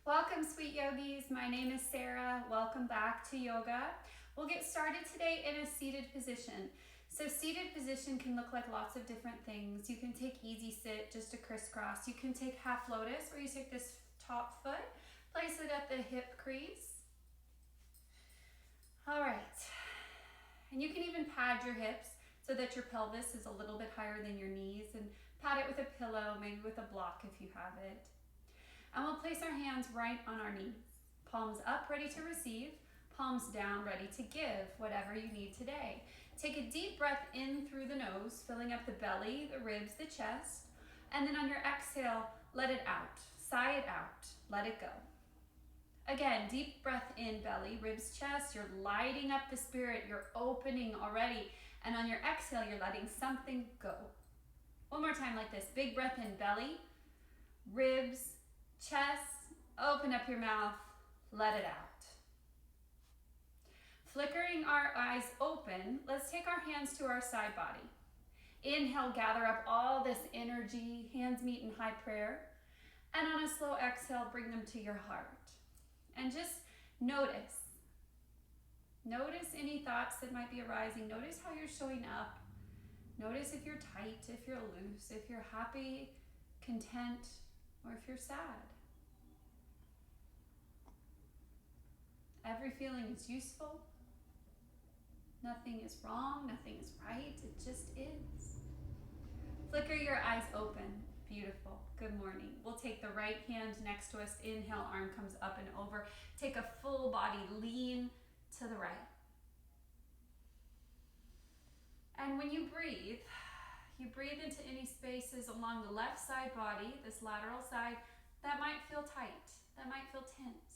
Welcome, sweet yogis. My name is Sarah. Welcome back to yoga. We'll get started today in a seated position. So seated position can look like lots of different things. You can take easy sit, just a crisscross. You can take half lotus, where you take this top foot, place it at the hip crease. All right. And you can even pad your hips so that your pelvis is a little bit higher than your knees, and pad it with a pillow, maybe with a block if you have it. And we'll place our hands right on our knees. Palms up, ready to receive. Palms down, ready to give whatever you need today. Take a deep breath in through the nose, filling up the belly, the ribs, the chest. And then on your exhale, let it out. Sigh it out. Let it go. Again, deep breath in, belly, ribs, chest. You're lighting up the spirit. You're opening already. And on your exhale, you're letting something go. One more time like this. Big breath in, belly, ribs, chest. Open up your mouth. Let it out. Flickering our eyes open, let's take our hands to our side body. Inhale, gather up all this energy. Hands meet in high prayer. And on a slow exhale, bring them to your heart. And just notice. Notice any thoughts that might be arising. Notice how you're showing up. Notice if you're tight, if you're loose, if you're happy, content, or if you're sad. Every feeling is useful. Nothing is wrong, nothing is right. It just is. Flicker your eyes open. Beautiful. Good morning. We'll take the right hand next to us. Inhale, arm comes up and over. Take a full body lean to the right. And when you breathe into any spaces along the left side body, this lateral side, that might feel tight, that might feel tense.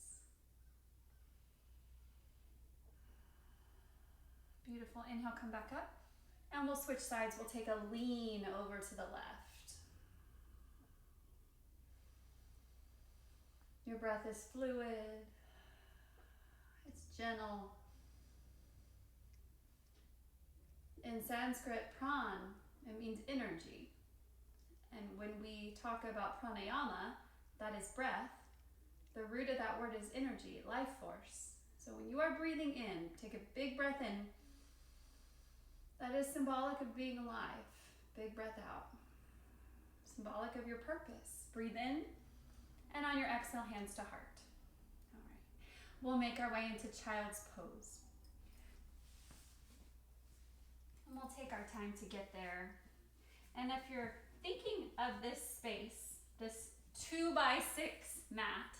Beautiful. Inhale, come back up. And we'll switch sides. We'll take a lean over to the left. Your breath is fluid. It's gentle. In Sanskrit, pran, it means energy. And when we talk about pranayama, that is breath, the root of that word is energy, life force. So when you are breathing in, take a big breath in. That is symbolic of being alive. Big breath out. Symbolic of your purpose. Breathe in, and on your exhale, hands to heart. All right. We'll make our way into child's pose. And we'll take our time to get there. And if you're thinking of this space, this 2x6 mat,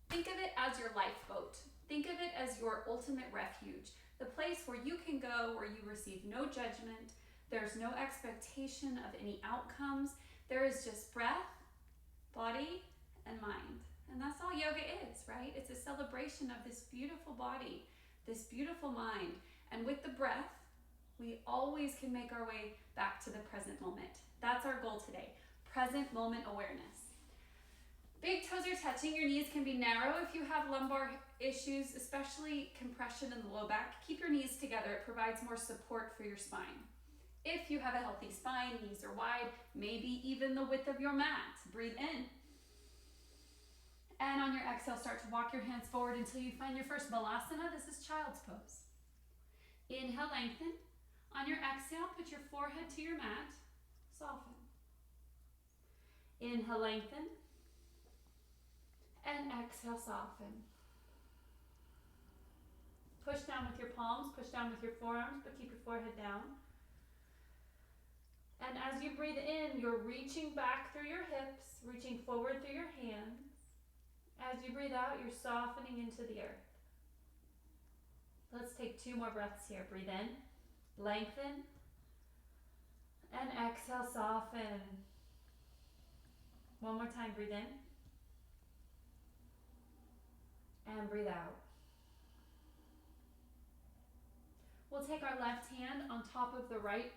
think of it as your lifeboat. Think of it as your ultimate refuge. The place where you can go, where you receive no judgment. There's no expectation of any outcomes. There is just breath, body, and mind. And that's all yoga is, right? It's a celebration of this beautiful body, this beautiful mind. And with the breath, we always can make our way back to the present moment. That's our goal today. Present moment awareness. Big toes are touching. Your knees can be narrow if you have lumbar issues, especially compression in the low back. Keep your knees together. It provides more support for your spine. If you have a healthy spine, knees are wide, maybe even the width of your mat. Breathe in. And on your exhale, start to walk your hands forward until you find your first balasana. This is child's pose. Inhale, lengthen. On your exhale, put your forehead to your mat. Soften. Inhale, lengthen. And exhale, soften. Push down with your palms, push down with your forearms, but keep your forehead down. And as you breathe in, you're reaching back through your hips, reaching forward through your hands. As you breathe out, you're softening into the earth. Let's take 2 more breaths here. Breathe in, lengthen, and exhale, soften. One more time, breathe in. And breathe out. We'll take our left hand on top of the right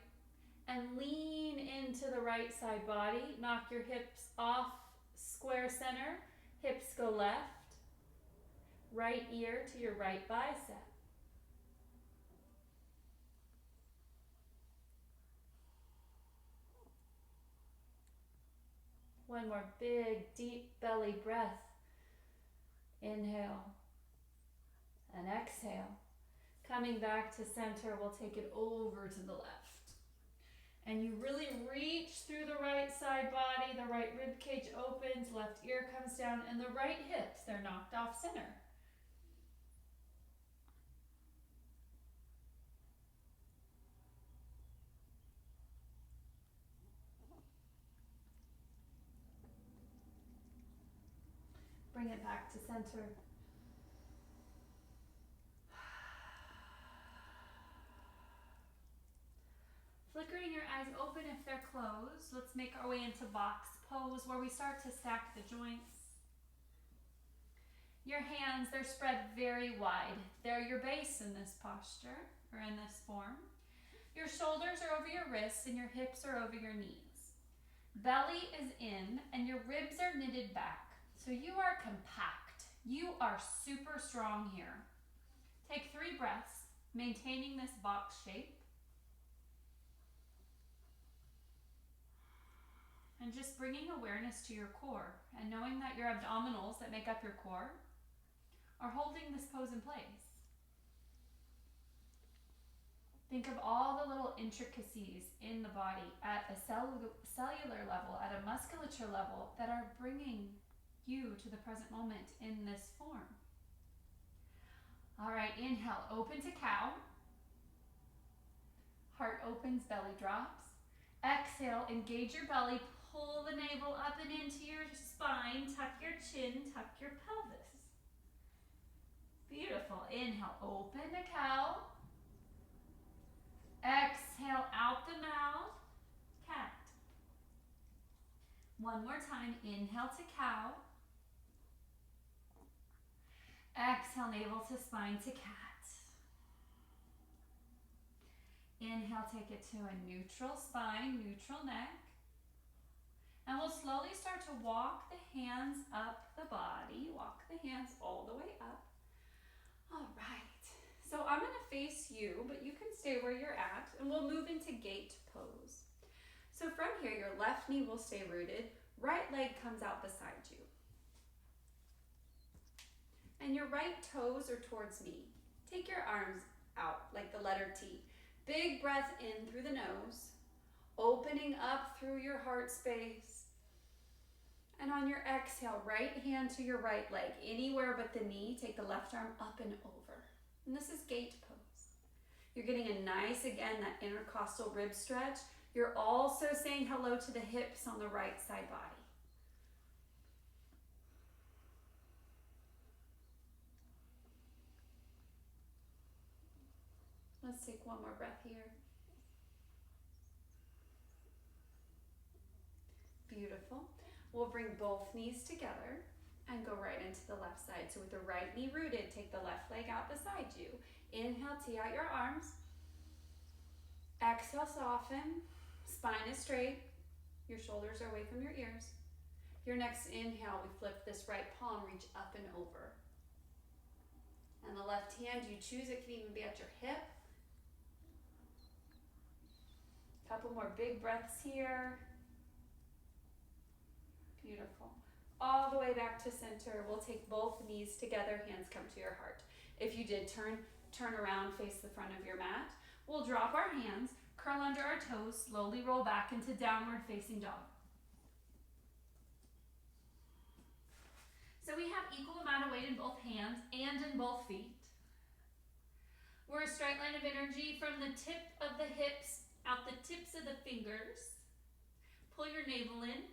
and lean into the right side body. Knock your hips off square center. Hips go left. Right ear to your right bicep. One more big, deep belly breath. Inhale and exhale. Coming back to center, we'll take it over to the left. And you really reach through the right side body, the right rib cage opens, left ear comes down, and the right hips, they're knocked off center. Bring it back to center. Flickering your eyes open if they're closed. Let's make our way into box pose where we start to stack the joints. Your hands, they're spread very wide. They're your base in this posture, or in this form. Your shoulders are over your wrists and your hips are over your knees. Belly is in and your ribs are knitted back. So you are compact. You are super strong here. Take 3 breaths, maintaining this box shape. And just bringing awareness to your core and knowing that your abdominals that make up your core are holding this pose in place. Think of all the little intricacies in the body at a cellular level, at a musculature level that are bringing you to the present moment in this form. All right, inhale, open to cow. Heart opens, belly drops. Exhale, engage your belly, pull the navel up and into your spine, tuck your chin, tuck your pelvis. Beautiful. Inhale, open to cow. Exhale, out the mouth, cat. One more time, inhale to cow. Exhale, navel to spine to cat. Inhale, take it to a neutral spine, neutral neck. And we'll slowly start to walk the hands up the body. Walk the hands all the way up. All right. So I'm going to face you, but you can stay where you're at, and we'll move into gate pose. So from here, your left knee will stay rooted. Right leg comes out beside you. And your right toes are towards me. Take your arms out like the letter T. Big breath in through the nose, opening up through your heart space. And on your exhale, right hand to your right leg, anywhere but the knee, take the left arm up and over. And this is gate pose. You're getting a nice, again, that intercostal rib stretch. You're also saying hello to the hips on the right side body. Let's take one more breath here. Beautiful. We'll bring both knees together and go right into the left side. So with the right knee rooted, take the left leg out beside you. Inhale, tee out your arms. Exhale, soften. Spine is straight. Your shoulders are away from your ears. Your next inhale, we flip this right palm, reach up and over. And the left hand, you choose, it can even be at your hip. Couple more big breaths here. Beautiful. All the way back to center. We'll take both knees together, hands come to your heart. If you did turn around, face the front of your mat. We'll drop our hands, curl under our toes, slowly roll back into downward facing dog. So we have equal amount of weight in both hands and in both feet. We're a straight line of energy from the tip of the hips out the tips of the fingers. Pull your navel in.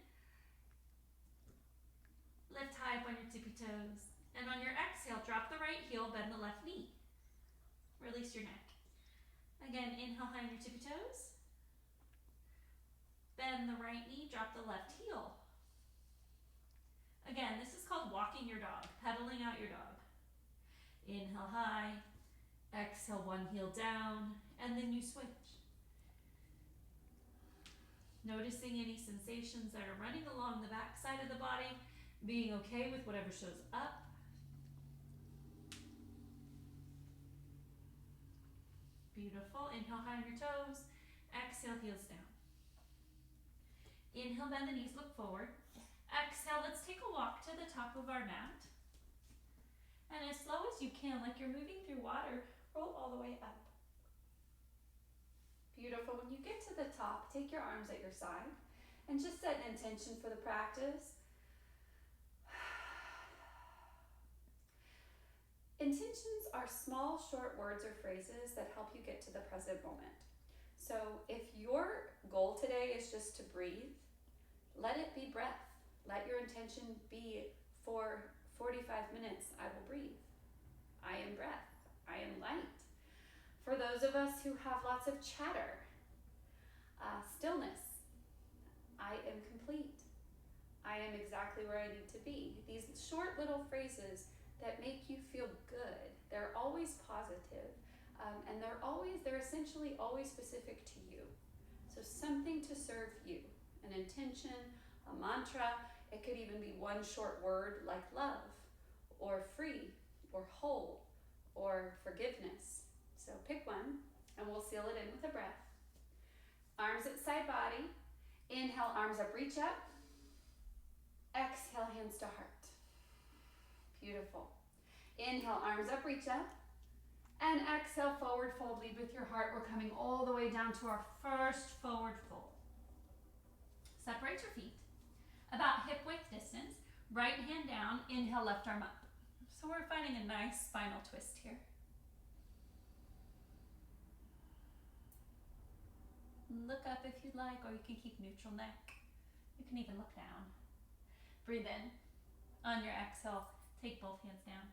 Lift high up on your tippy toes. And on your exhale, drop the right heel, bend the left knee. Release your neck. Again, inhale high on your tippy toes. Bend the right knee, drop the left heel. Again, this is called walking your dog, pedaling out your dog. Inhale high, exhale one heel down, and then you switch. Noticing any sensations that are running along the back side of the body, being okay with whatever shows up. Beautiful. Inhale high on your toes. Exhale, heels down. Inhale, bend the knees, look forward. Exhale, let's take a walk to the top of our mat. And as slow as you can, like you're moving through water, roll all the way up. Beautiful. When you get to the top, take your arms at your side and just set an intention for the practice. Intentions are small, short words or phrases that help you get to the present moment. So if your goal today is just to breathe, let it be breath. Let your intention be for 45 minutes, I will breathe. I am breath. I am light. For those of us who have lots of chatter, stillness. I am complete. I am exactly where I need to be. These short little phrases that make you feel good. They're always positive, and they're essentially always specific to you. So something to serve you, an intention, a mantra. It could even be one short word like love, or free, or whole, or forgiveness. So pick one, and we'll seal it in with a breath. Arms at side body. Inhale, arms up, reach up. Exhale, hands to heart. Beautiful. Inhale, arms up, reach up. And exhale, forward fold, lead with your heart. We're coming all the way down to our first forward fold. Separate your feet about hip width distance. Right hand down, inhale, left arm up. So we're finding a nice spinal twist here. Look up if you'd like, or you can keep neutral neck. You can even look down. Breathe in. On your exhale, take both hands down.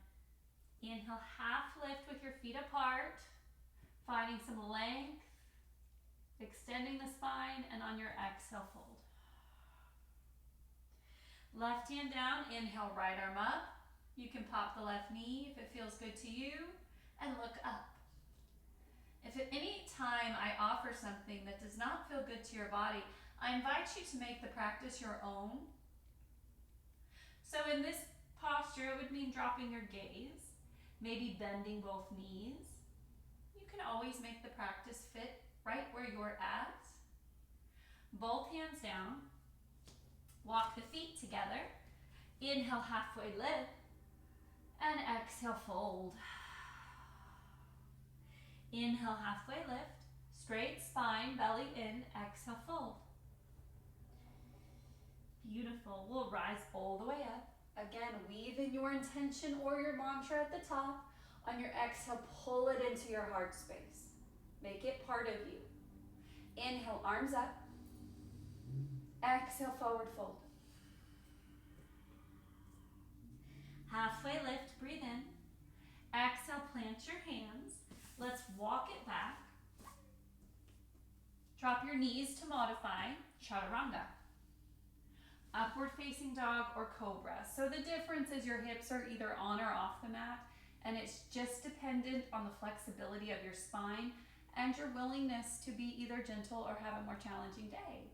Inhale, half lift with your feet apart, finding some length, extending the spine, and on your exhale, fold. Left hand down, inhale, right arm up. You can pop the left knee if it feels good to you, and look up. If at any time I offer something that does not feel good to your body, I invite you to make the practice your own. So in this posture, it would mean dropping your gaze, maybe bending both knees. You can always make the practice fit right where you're at. Both hands down. Walk the feet together. Inhale, halfway lift. And exhale, fold. Inhale, halfway lift. Straight spine, belly in. Exhale, fold. Beautiful. We'll rise all the way up. Again, weave in your intention or your mantra at the top. On your exhale, pull it into your heart space. Make it part of you. Inhale, arms up. Exhale, forward fold. Halfway lift, breathe in. Exhale, plant your hands. Let's walk it back. Drop your knees to modify chaturanga. Upward facing dog or cobra. So the difference is your hips are either on or off the mat, and it's just dependent on the flexibility of your spine and your willingness to be either gentle or have a more challenging day.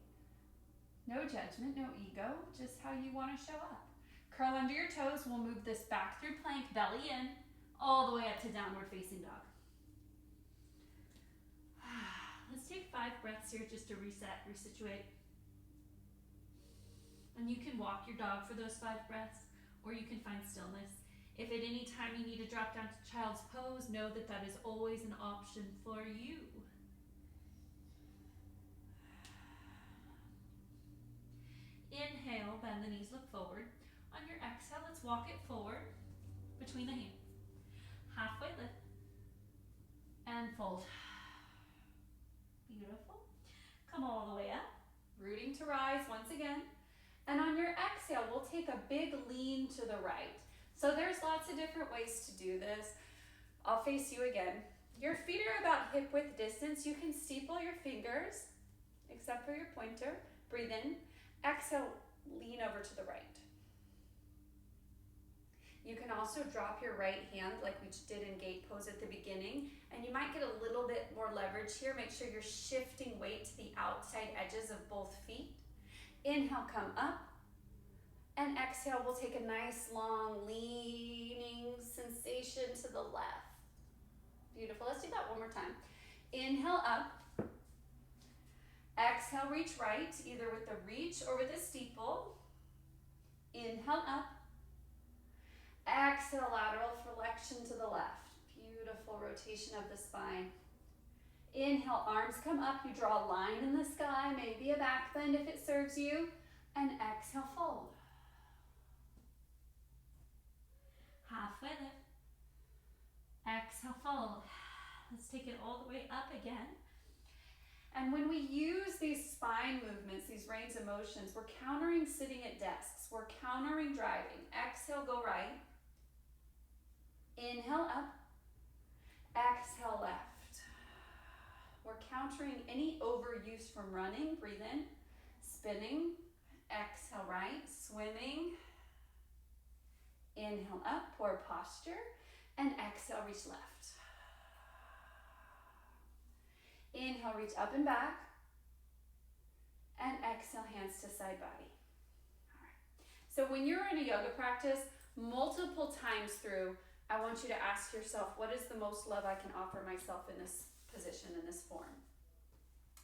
No judgment, no ego, just how you want to show up. Curl under your toes. We'll move this back through plank, belly in, all the way up to downward facing dog. Let's take 5 breaths here just to reset, resituate. And you can walk your dog for those 5 breaths, or you can find stillness. If at any time you need to drop down to child's pose, know that that is always an option for you. Inhale, bend the knees, look forward. On your exhale, let's walk it forward between the hands. Halfway lift and fold. Beautiful. Come all the way up, rooting to rise once again. And on your exhale, we'll take a big lean to the right. So there's lots of different ways to do this. I'll face you again. Your feet are about hip width distance. You can steeple your fingers, except for your pointer. Breathe in. Exhale, lean over to the right. You can also drop your right hand like we did in gate pose at the beginning, and you might get a little bit more leverage here. Make sure you're shifting weight to the outside edges of both feet. Inhale, come up, and exhale, we'll take a nice long leaning sensation to the left. Beautiful. Let's do that one more time. Inhale up. Exhale, reach right, either with the reach or with a steeple. Inhale up. Exhale. Exhale, lateral flexion to the left. Beautiful rotation of the spine. Inhale, arms come up. You draw a line in the sky, maybe a back bend if it serves you. And exhale, fold. Halfway lift. Exhale, fold. Let's take it all the way up again. And when we use these spine movements, these range of motions, we're countering sitting at desks. We're countering driving. Exhale, go right. Inhale, up. Exhale, left. We're countering any overuse from running. Breathe in. Spinning. Exhale, right. Swimming. Inhale, up. Poor posture. And exhale, reach left. Inhale, reach up and back. And exhale, hands to side body. All right. So when you're in a yoga practice, multiple times through, I want you to ask yourself, what is the most love I can offer myself in this position, in this form?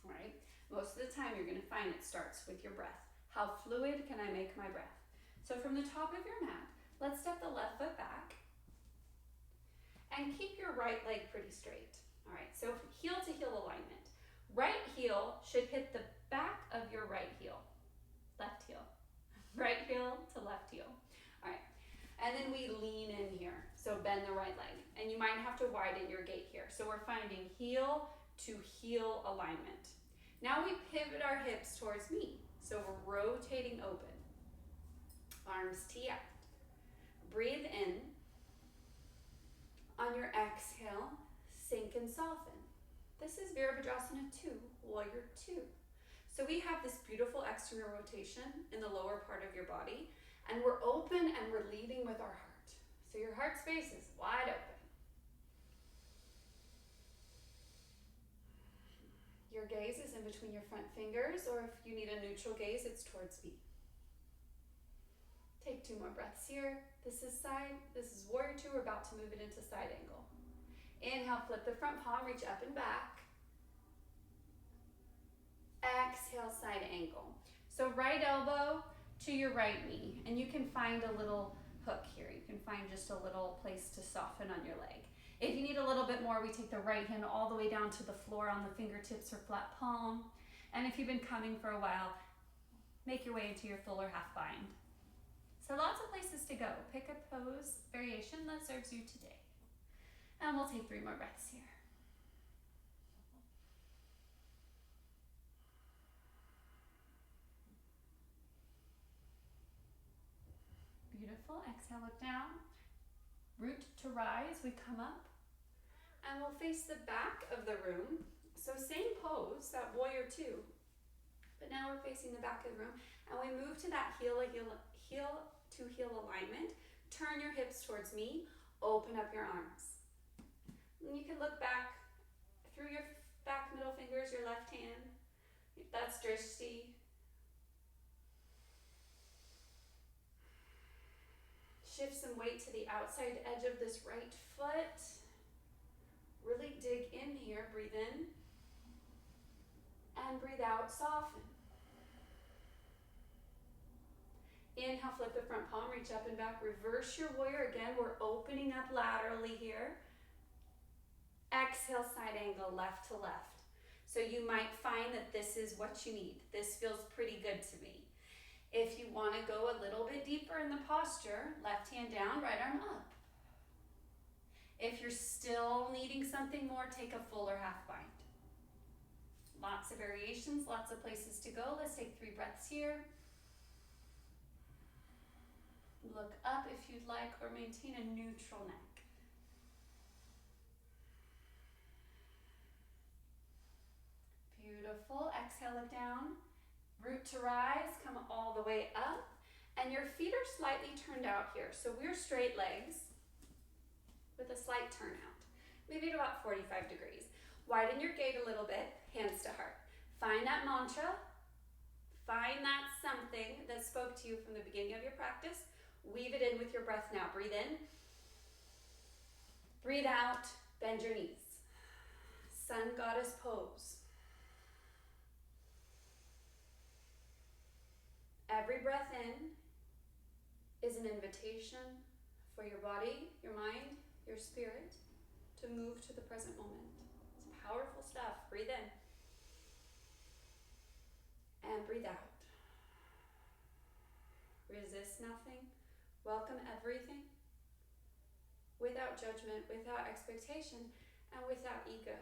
All right. Most of the time, you're going to find it starts with your breath. How fluid can I make my breath? So from the top of your mat, let's step the left foot back. And keep your right leg pretty straight. All right, so heel to heel alignment. Right heel should hit the back of your right heel. Left heel. Right heel to left heel. All right, and then we lean in here. So bend the right leg. And you might have to widen your gait here. So we're finding heel to heel alignment. Now we pivot our hips towards me. So we're rotating open. Arms tee out. Breathe in. On your exhale, sink and soften. This is Virabhadrasana 2, Warrior 2. So we have this beautiful external rotation in the lower part of your body, and we're open and we're leading with our heart. So your heart space is wide open. Your gaze is in between your front fingers, or if you need a neutral gaze, it's towards me. Take 2 more breaths here. This is Warrior 2. We're about to move it into side angle. Inhale, flip the front palm, reach up and back. Exhale, side angle. So right elbow to your right knee, and you can find a little hook here. You can find just a little place to soften on your leg. If you need a little bit more, we take the right hand all the way down to the floor on the fingertips or flat palm. And if you've been coming for a while, make your way into your fuller half bind. So lots of places to go. Pick a pose variation that serves you today. And we'll take 3 more breaths here. Beautiful. Exhale, look down. Root to rise, we come up. And we'll face the back of the room. So same pose, that Warrior 2. But now we're facing the back of the room. And we move to that heel to heel alignment. Turn your hips towards me. Open up your arms. And you can look back through your back middle fingers, your left hand. That's Drishti. Shift some weight to the outside edge of this right foot. Really dig in here. Breathe in. And breathe out, soften. Inhale, flip the front palm, reach up and back. Reverse your warrior. Again, we're opening up laterally here. Exhale, side angle, left to left. So you might find that this is what you need. This feels pretty good to me. If you want to go a little bit deeper in the posture, left hand down, right arm up. If you're still needing something more, take a fuller half bind. Lots of variations, lots of places to go. Let's take 3 breaths here. Look up if you'd like, or maintain a neutral neck. Beautiful. Exhale, look down. Root to rise, come all the way up. And your feet are slightly turned out here. So we're straight legs with a slight turnout. Maybe at about 45 degrees. Widen your gait a little bit, hands to heart. Find that mantra. Find that something that spoke to you from the beginning of your practice. Weave it in with your breath now. Breathe in. Breathe out. Bend your knees. Sun Goddess pose. Every breath in is an invitation for your body, your mind, your spirit to move to the present moment. It's powerful stuff. Breathe in and breathe out. Resist nothing. Welcome everything. Without judgment, without expectation, and without ego.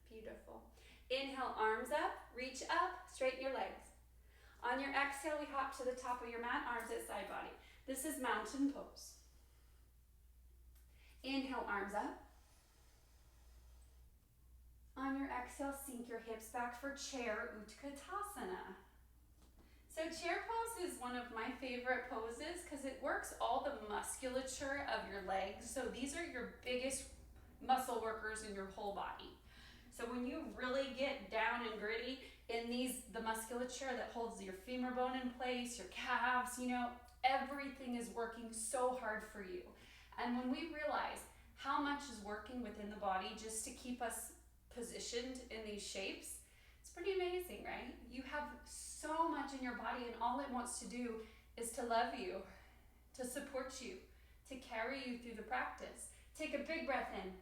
Beautiful. Inhale, arms up, reach up, straighten your legs. On your exhale, we hop to the top of your mat, arms at side body. This is mountain pose. Inhale, arms up. On your exhale, sink your hips back for chair Utkatasana. So chair pose is one of my favorite poses because it works all the musculature of your legs. So these are your biggest muscle workers in your whole body. So when you really get down and gritty in the musculature that holds your femur bone in place, your calves, everything is working so hard for you. And when we realize how much is working within the body just to keep us positioned in these shapes, it's pretty amazing, right? You have so much in your body and all it wants to do is to love you, to support you, to carry you through the practice. Take a big breath in.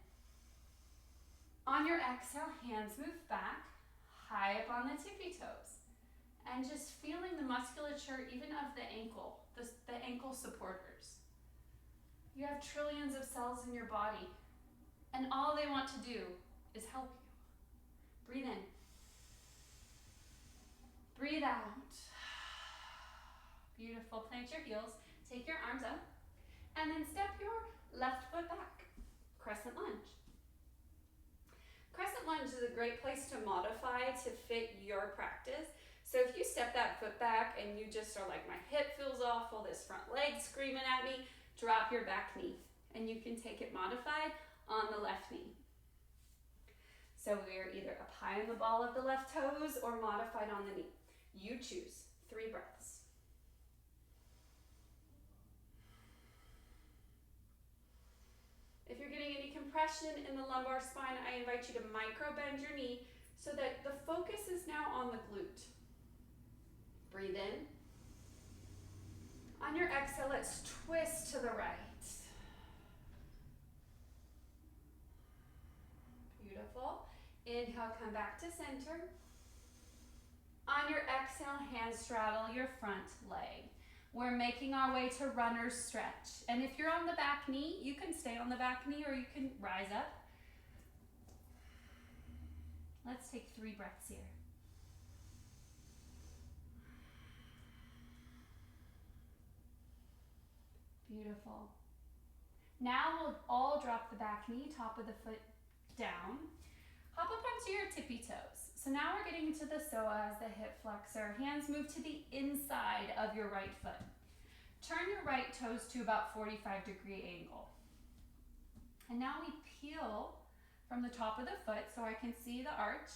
On your exhale, hands move back, high up on the tippy toes. And just feeling the musculature even of the ankle, the ankle supporters. You have trillions of cells in your body and all they want to do is help you. Breathe in. Breathe out. Beautiful. Plant your heels. Take your arms up. And then step your left foot back. Crescent lunge. Crescent lunge is a great place to modify to fit your practice. So if you step that foot back and you just are like, my hip feels awful, this front leg screaming at me, drop your back knee. And you can take it modified on the left knee. So we are either up high on the ball of the left toes or modified on the knee. You choose. 3 breaths. If you're getting any compression in the lumbar spine, I invite you to micro bend your knee so that the focus is now on the glute. Breathe in. On your exhale, let's twist to the right. Beautiful. Inhale, come back to center. On your exhale, hand straddle your front leg. We're making our way to runner's stretch. And if you're on the back knee, you can stay on the back knee or you can rise up. Let's take 3 breaths here. Beautiful. Now we'll all drop the back knee, top of the foot down. Hop up onto your tippy toes. So now we're getting to the psoas, the hip flexor. Hands move to the inside of your right foot. Turn your right toes to about 45-degree angle. And now we peel from the top of the foot so I can see the arch.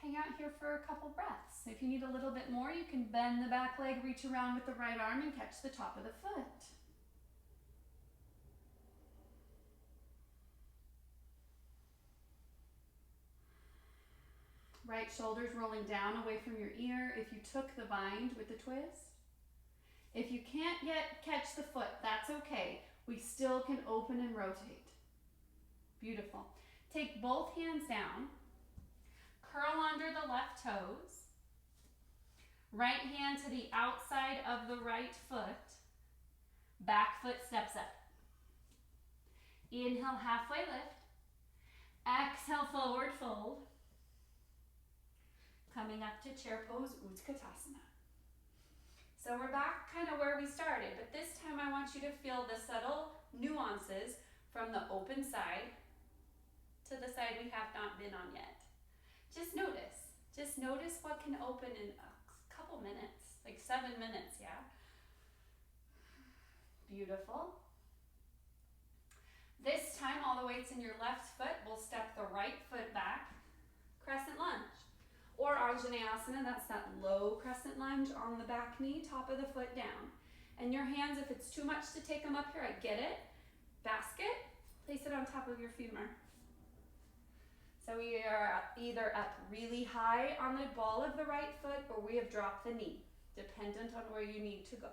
Hang out here for a couple breaths. If you need a little bit more, you can bend the back leg, reach around with the right arm and catch the top of the foot. Right shoulder's rolling down away from your ear if you took the bind with the twist. If you can't yet catch the foot, that's okay. We still can open and rotate. Beautiful. Take both hands down. Curl under the left toes. Right hand to the outside of the right foot. Back foot steps up. Inhale, halfway lift. Exhale, forward fold. Coming up to chair pose, Utkatasana. So we're back kind of where we started, but this time I want you to feel the subtle nuances from the open side to the side we have not been on yet. Just notice what can open in a couple minutes, like 7 minutes, yeah? Beautiful. This time, all the weight's in your left foot. We'll step the right foot back, crescent lunge. Or Anjaneyasana, that's that low crescent lunge on the back knee, top of the foot down. And your hands, if it's too much to take them up here, I get it. Basket, place it on top of your femur. So we are either up really high on the ball of the right foot or we have dropped the knee, dependent on where you need to go.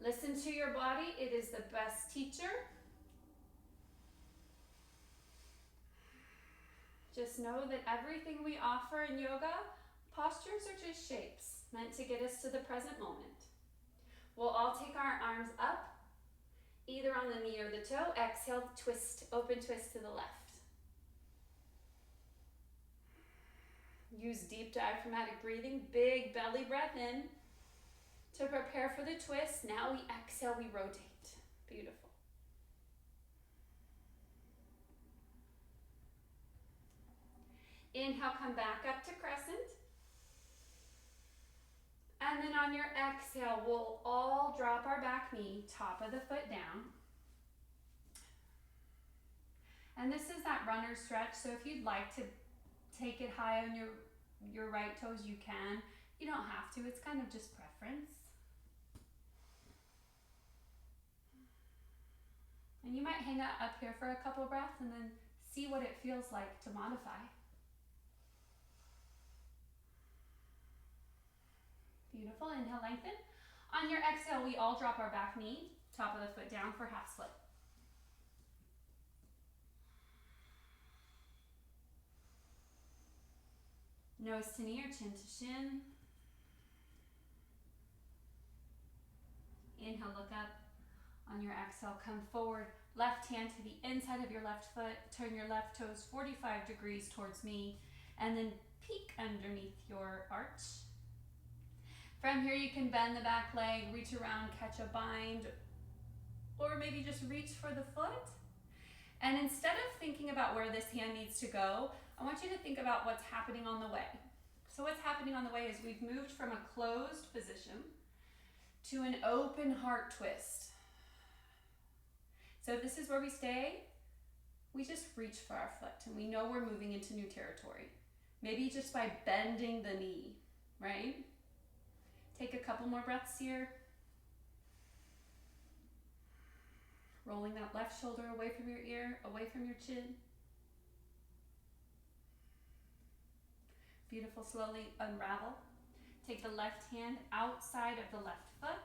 Listen to your body. It is the best teacher. Just know that everything we offer in yoga, postures are just shapes meant to get us to the present moment. We'll all take our arms up, either on the knee or the toe. Exhale, twist, open twist to the left. Use deep diaphragmatic breathing, big belly breath in to prepare for the twist. Now we exhale, we rotate. Beautiful. Inhale, come back up to crescent. And then on your exhale, we'll all drop our back knee, top of the foot down. And this is that runner stretch, so if you'd like to take it high on your right toes, you can. You don't have to, it's kind of just preference. And you might hang out up here for a couple breaths and then see what it feels like to modify. Beautiful, inhale, lengthen. On your exhale, we all drop our back knee, top of the foot down for half split. Nose to knee or chin to shin. Inhale, look up. On your exhale, come forward. Left hand to the inside of your left foot. Turn your left toes 45 degrees towards me. And then peek underneath your arch. From here, you can bend the back leg, reach around, catch a bind, or maybe just reach for the foot. And instead of thinking about where this hand needs to go, I want you to think about what's happening on the way. So what's happening on the way is we've moved from a closed position to an open heart twist. So if this is where we stay, we just reach for our foot and we know we're moving into new territory. Maybe just by bending the knee, right? Take a couple more breaths here. Rolling that left shoulder away from your ear, away from your chin. Beautiful, slowly unravel. Take the left hand outside of the left foot.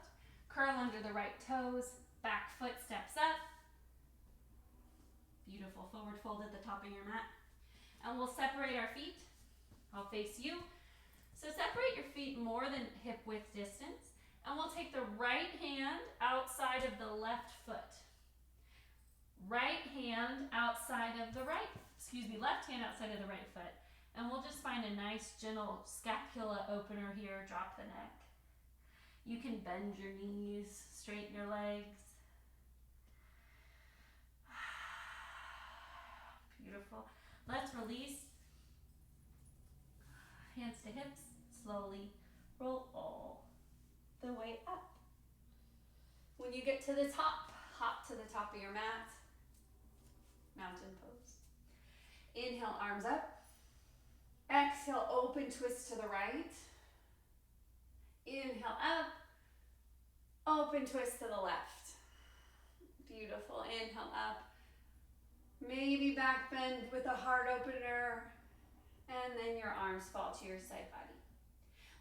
Curl under the right toes. Back foot steps up. Beautiful, forward fold at the top of your mat. And we'll separate our feet. I'll face you. So separate your feet more than hip width distance. And we'll take the right hand outside of the left foot. Right hand outside of the left hand outside of the right foot. And we'll just find a nice gentle scapula opener here, drop the neck. You can bend your knees, straighten your legs. Beautiful. Let's release. Hands to hips, slowly roll all the way up. When you get to the top, hop to the top of your mat. Mountain pose. Inhale, arms up. Exhale, open twist to the right. Inhale up. Open twist to the left. Beautiful. Inhale up. Maybe back bend with a heart opener. And then your arms fall to your side body.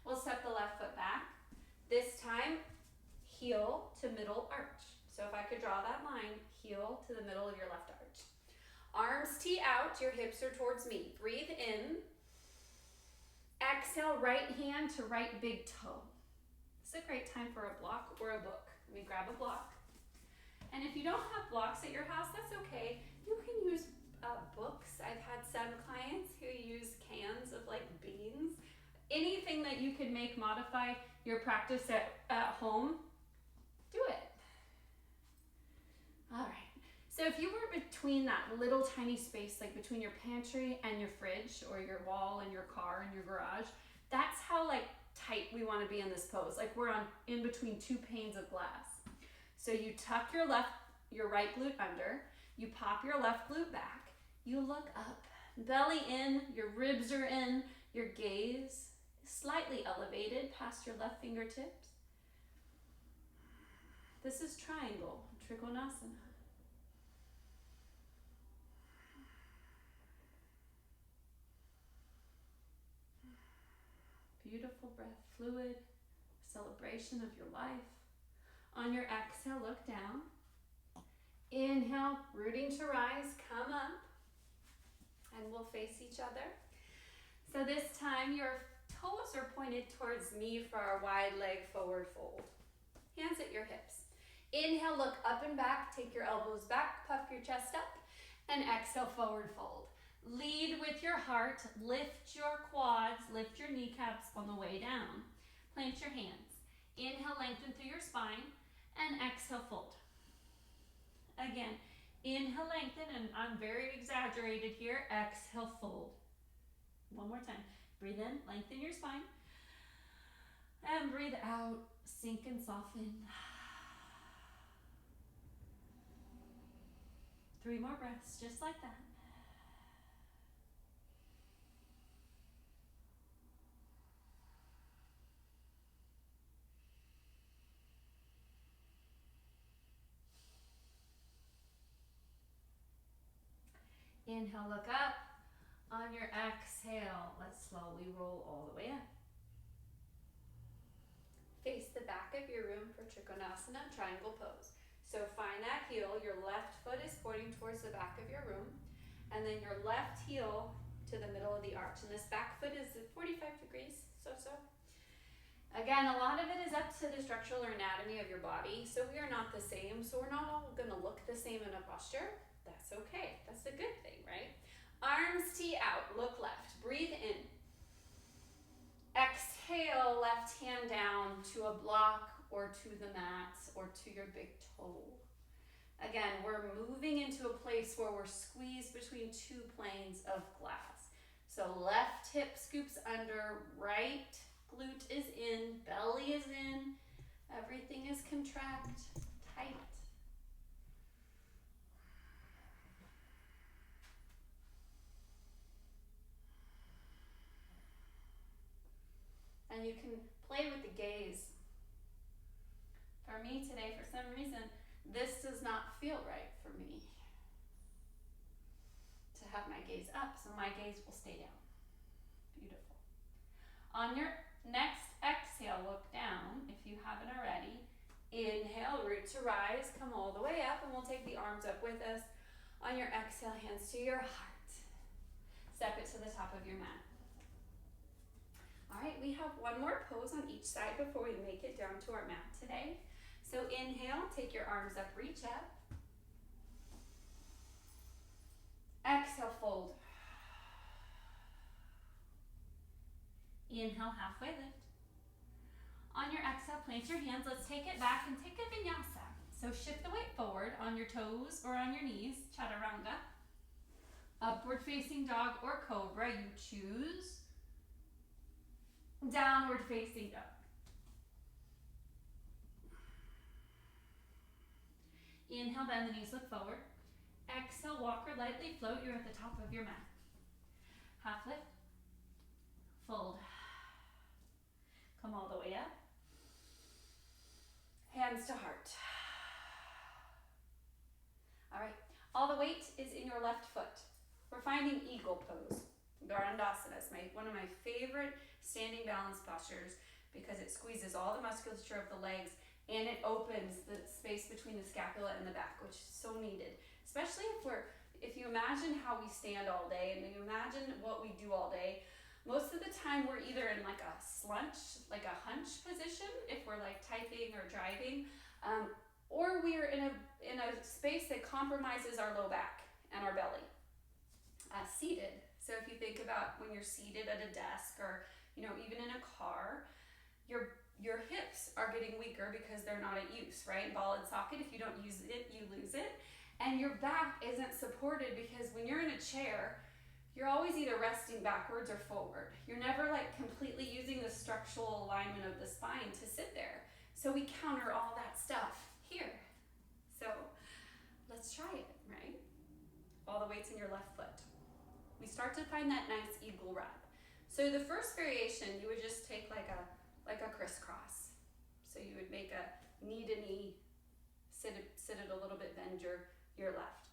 We'll step the left foot back. This time, heel to middle arch. So if I could draw that line, heel to the middle of your left arch. Arms tee out, your hips are towards me. Breathe in. Exhale, right hand to right big toe. This is a great time for a block or a book. Let me grab a block. And if you don't have blocks at your house, that's okay. You can use books. I've had some clients who use cans of like beans. Anything that you can make modify your practice at home, do it. All right. So if you were between that little tiny space, like between your pantry and your fridge or your wall and your car and your garage, that's how like tight we want to be in this pose. Like we're in between two panes of glass. So you tuck your right glute under, you pop your left glute back, you look up, belly in, your ribs are in, your gaze is slightly elevated past your left fingertips. This is triangle, Trikonasana. Beautiful breath, fluid, celebration of your life. On your exhale, look down. Inhale, rooting to rise, come up. And we'll face each other. So this time your toes are pointed towards me for our wide leg forward fold. Hands at your hips. Inhale, look up and back, take your elbows back, puff your chest up, and exhale, forward fold. Lead with your heart, lift your quads, lift your kneecaps on the way down. Plant your hands. Inhale, lengthen through your spine, and exhale, fold. Again, inhale, lengthen, and I'm very exaggerated here. Exhale, fold. One more time. Breathe in, lengthen your spine. And breathe out, sink and soften. 3 more breaths, just like that. Inhale, look up. On your exhale, let's slowly roll all the way up. Face the back of your room for Trikonasana, triangle pose. So find that heel, your left foot is pointing towards the back of your room, and then your left heel to the middle of the arch. And this back foot is at 45 degrees, so. Again, a lot of it is up to the structural or anatomy of your body, so we are not the same, so we're not all gonna look the same in a posture. That's okay, that's a good thing, right? Arms tee out, look left, breathe in. Exhale, left hand down to a block or to the mat or to your big toe. Again, we're moving into a place where we're squeezed between 2 planes of glass. So left hip scoops under, right glute is in, belly is in, everything is contract, tight. And you can play with the gaze. For me today, for some reason, this does not feel right for me to have my gaze up, so my gaze will stay down. Beautiful. On your next exhale, look down if you haven't already. Inhale, root to rise, come all the way up, and we'll take the arms up with us. On your exhale, hands to your heart. Step it to the top of your mat. All right, we have one more pose on each side before we make it down to our mat today. So inhale, take your arms up, reach up. Exhale, fold. Inhale, halfway lift. On your exhale, plant your hands. Let's take it back and take a vinyasa. So shift the weight forward on your toes or on your knees, chaturanga. Upward facing dog or cobra, you choose. Downward facing dog. Inhale, bend the knees, look forward. Exhale, walk or lightly float. You're at the top of your mat. Half lift. Fold. Come all the way up. Hands to heart. All right, all the weight is in your left foot. We're finding eagle pose. Garandasana is one of my favorite standing balance postures because it squeezes all the musculature of the legs and it opens the space between the scapula and the back, which is so needed. Especially if you imagine how we stand all day and you imagine what we do all day, most of the time we're either in like a slunch, like a hunch position, if we're like typing or driving, or we're in a space that compromises our low back and our belly. Seated. So if you think about when you're seated at a desk or even in a car, your hips are getting weaker because they're not at use, right? Ball and socket, if you don't use it, you lose it. And your back isn't supported because when you're in a chair, you're always either resting backwards or forward. You're never like completely using the structural alignment of the spine to sit there. So we counter all that stuff here. So let's try it, right? All the weight's in your left foot. We start to find that nice eagle wrap. So the first variation, you would just take like a crisscross. So you would make a knee to knee, sit it a little bit, bend your left.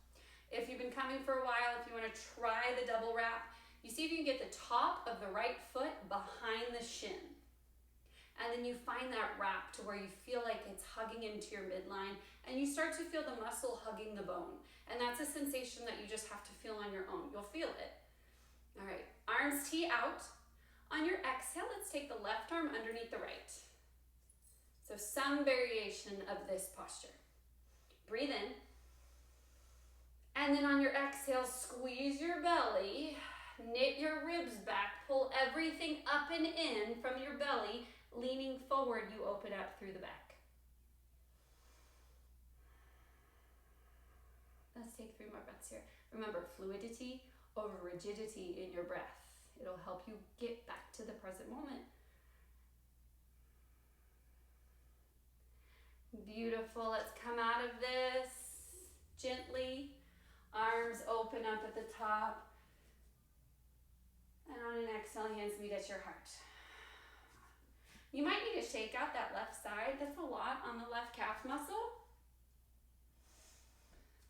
If you've been coming for a while, if you want to try the double wrap, you see if you can get the top of the right foot behind the shin. And then you find that wrap to where you feel like it's hugging into your midline, and you start to feel the muscle hugging the bone. And that's a sensation that you just have to feel on your own. You'll feel it. All right, arms tee out. On your exhale, let's take the left arm underneath the right. So some variation of this posture. Breathe in. And then on your exhale, squeeze your belly, knit your ribs back, pull everything up and in from your belly. Leaning forward, you open up through the back. Let's take 3 more breaths here. Remember, fluidity over rigidity in your breath. It'll help you get back to the present moment. Beautiful. Let's come out of this gently. Arms open up at the top. And on an exhale, hands meet at your heart. You might need to shake out that left side. That's a lot on the left calf muscle.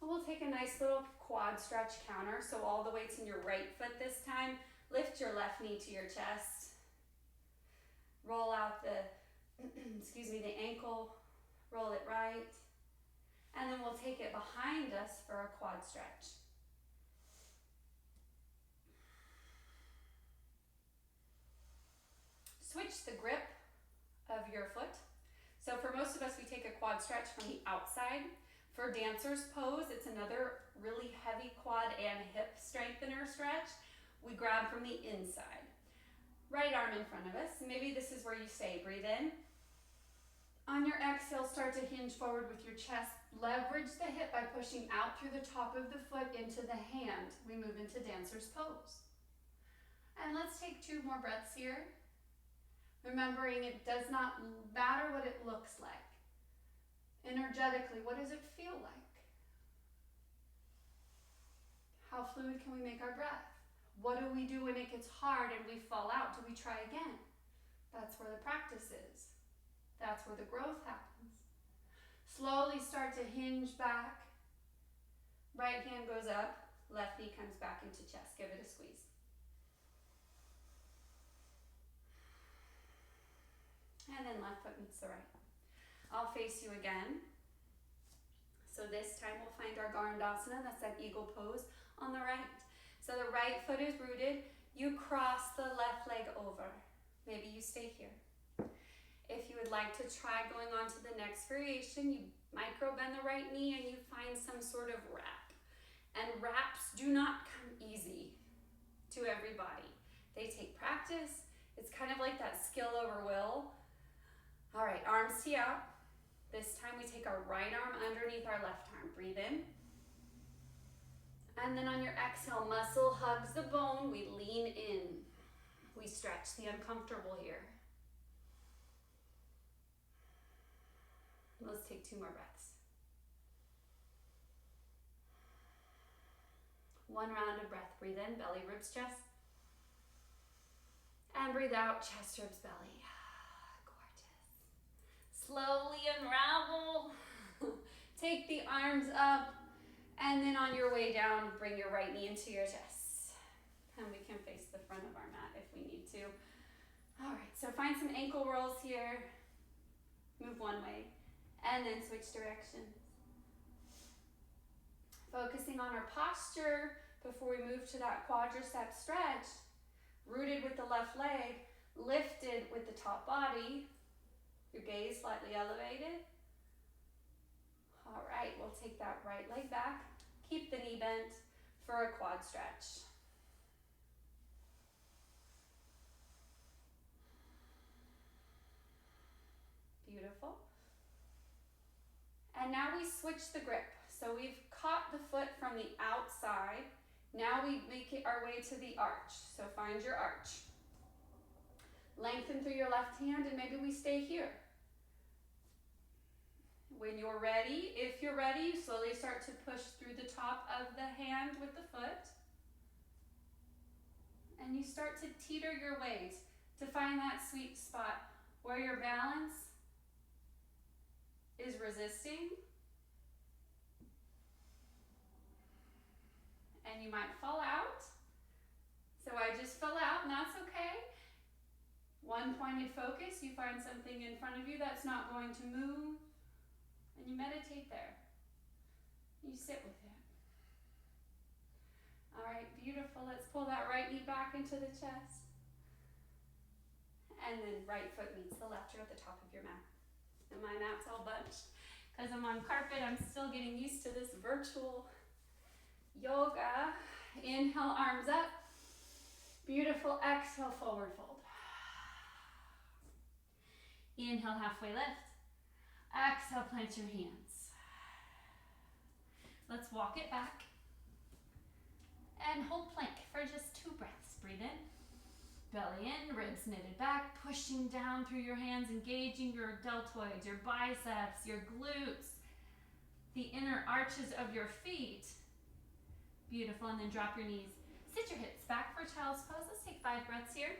We'll take a nice little quad stretch counter. So all the weight's in your right foot this time. Lift your left knee to your chest. Roll out the, the ankle. Roll it right. And then we'll take it behind us for a quad stretch. Switch the grip of your foot. So for most of us, we take a quad stretch from the outside. For dancer's pose, it's another really heavy quad and hip strengthener stretch. We grab from the inside. Right arm in front of us. Maybe this is where you stay. Breathe in. On your exhale, start to hinge forward with your chest. Leverage the hip by pushing out through the top of the foot into the hand. We move into dancer's pose. And let's take 2 more breaths here. Remembering it does not matter what it looks like. Energetically, what does it feel like? How fluid can we make our breath? What do we do when it gets hard and we fall out? Do we try again? That's where the practice is. That's where the growth happens. Slowly start to hinge back. Right hand goes up, left knee comes back into chest. Give it a squeeze. And then left foot meets the right. I'll face you again. So this time we'll find our Garandasana, that's that eagle pose on the right. So the right foot is rooted. You cross the left leg over. Maybe you stay here. If you would like to try going on to the next variation, you micro bend the right knee and you find some sort of wrap. And wraps do not come easy to everybody. They take practice. It's kind of like that skill over will. All right, arms tee out. This time we take our right arm underneath our left arm. Breathe in. And then on your exhale, muscle hugs the bone. We lean in. We stretch the uncomfortable here. Let's take 2 more breaths. 1 round of breath. Breathe in, belly, ribs, chest. And breathe out, chest, ribs, belly. Gorgeous. Slowly unravel. Take the arms up. And then on your way down, bring your right knee into your chest. And we can face the front of our mat if we need to. All right, so find some ankle rolls here. Move one way. And then switch directions. Focusing on our posture before we move to that quadricep stretch. Rooted with the left leg, lifted with the top body. Your gaze slightly elevated. All right, we'll take that right leg back. Keep the knee bent for a quad stretch. Beautiful. And now we switch the grip. So we've caught the foot from the outside. Now we make it our way to the arch. So find your arch. Lengthen through your left hand and maybe we stay here. When you're ready, if you're ready, you slowly start to push through the top of the hand with the foot. And you start to teeter your weight to find that sweet spot where your balance is resisting. And you might fall out. So I just fell out and that's okay. One pointed focus, you find something in front of you that's not going to move, and you meditate there. You sit with it. All right, beautiful. Let's pull that right knee back into the chest. And then right foot meets the left. You're at the top of your mat. And my mat's all bunched. Because I'm on carpet, I'm still getting used to this virtual yoga. Inhale, arms up. Beautiful. Exhale, forward fold. Inhale, halfway lift. Exhale, plant your hands. Let's walk it back. And hold plank for just 2 breaths. Breathe in. Belly in, ribs knitted back, pushing down through your hands, engaging your deltoids, your biceps, your glutes, the inner arches of your feet. Beautiful, and then drop your knees. Sit your hips back for child's pose. Let's take 5 breaths here.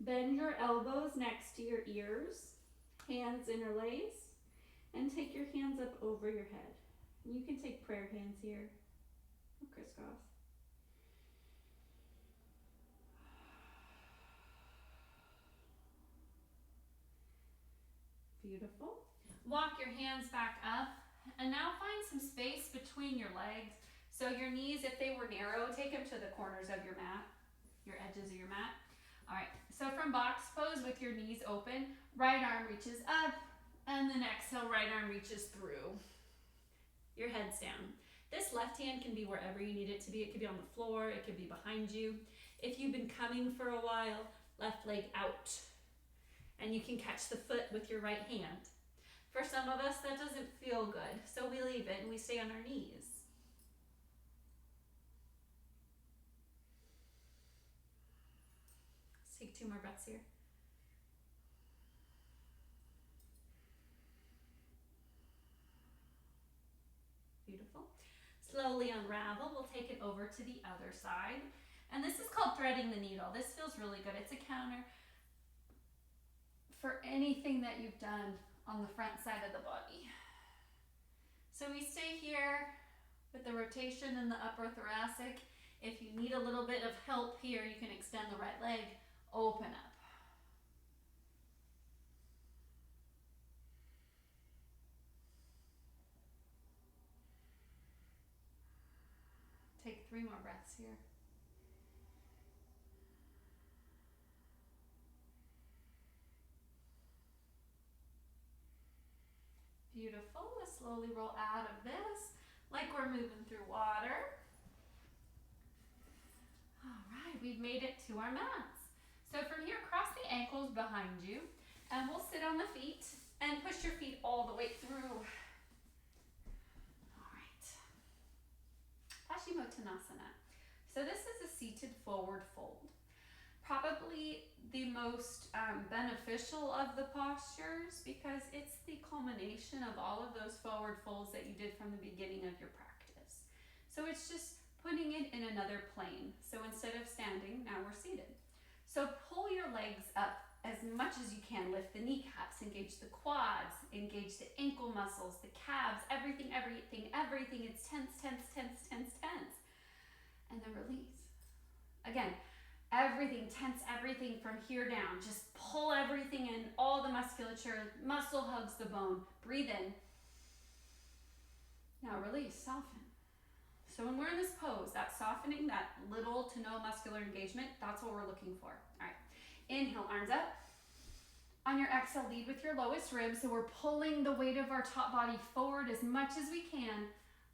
Bend your elbows next to your ears, hands interlace, and take your hands up over your head. You can take prayer hands here, or crisscross. Beautiful. Walk your hands back up, and now find some space between your legs. So your knees, if they were narrow, take them to the corners of your mat, your edges of your mat. All right, so from box pose with your knees open, right arm reaches up, and then exhale, right arm reaches through. Your head's down. This left hand can be wherever you need it to be. It could be on the floor, it could be behind you. If you've been coming for a while, left leg out. And you can catch the foot with your right hand. For some of us, that doesn't feel good, so we leave it and we stay on our knees. Let's take 2 more breaths here. Beautiful. Slowly unravel. We'll take it over to the other side. And this is called threading the needle. This feels really good. It's a counter for anything that you've done on the front side of the body. So we stay here with the rotation in the upper thoracic. If you need a little bit of help here, you can extend the right leg, open up. Take 3 more breaths here. Beautiful. Let's slowly roll out of this like we're moving through water. All right, we've made it to our mats. So from here, cross the ankles behind you, and we'll sit on the feet and push your feet all the way through. All right. Paschimottanasana. So this is a seated forward fold. Probably the most beneficial of the postures because it's the culmination of all of those forward folds that you did from the beginning of your practice. So it's just putting it in another plane. So instead of standing, now we're seated. So pull your legs up as much as you can. Lift the kneecaps, engage the quads, engage the ankle muscles, the calves, everything. It's tense. And then release. Again, everything, tense everything from here down. Just pull everything in, all the musculature, muscle hugs the bone. Breathe in. Now release, soften. So when we're in this pose, that softening, that little to no muscular engagement, that's what we're looking for. All right, inhale, arms up. On your exhale, lead with your lowest ribs. So we're pulling the weight of our top body forward as much as we can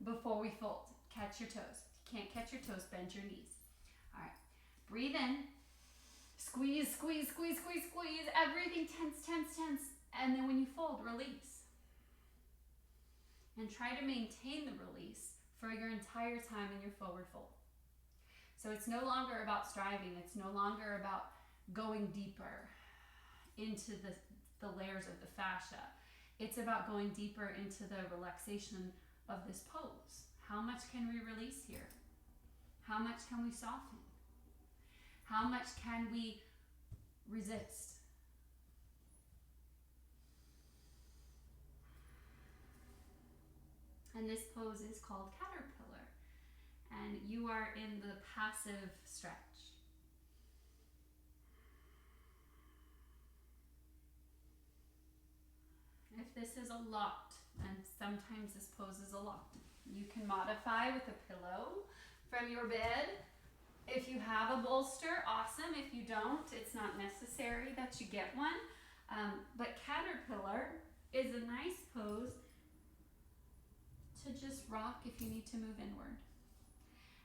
before we fold. Catch your toes. If you can't catch your toes, bend your knees. All right. Breathe in, squeeze. Everything tense. And then when you fold, release. And try to maintain the release for your entire time in your forward fold. So it's no longer about striving. It's no longer about going deeper into the layers of the fascia. It's about going deeper into the relaxation of this pose. How much can we release here? How much can we soften? How much can we resist? And this pose is called caterpillar. And you are in the passive stretch. If this is a lot, and sometimes this pose is a lot, you can modify with a pillow from your bed. If you have a bolster, awesome. If you don't, it's not necessary that you get one. But caterpillar is a nice pose to just rock if you need to move inward.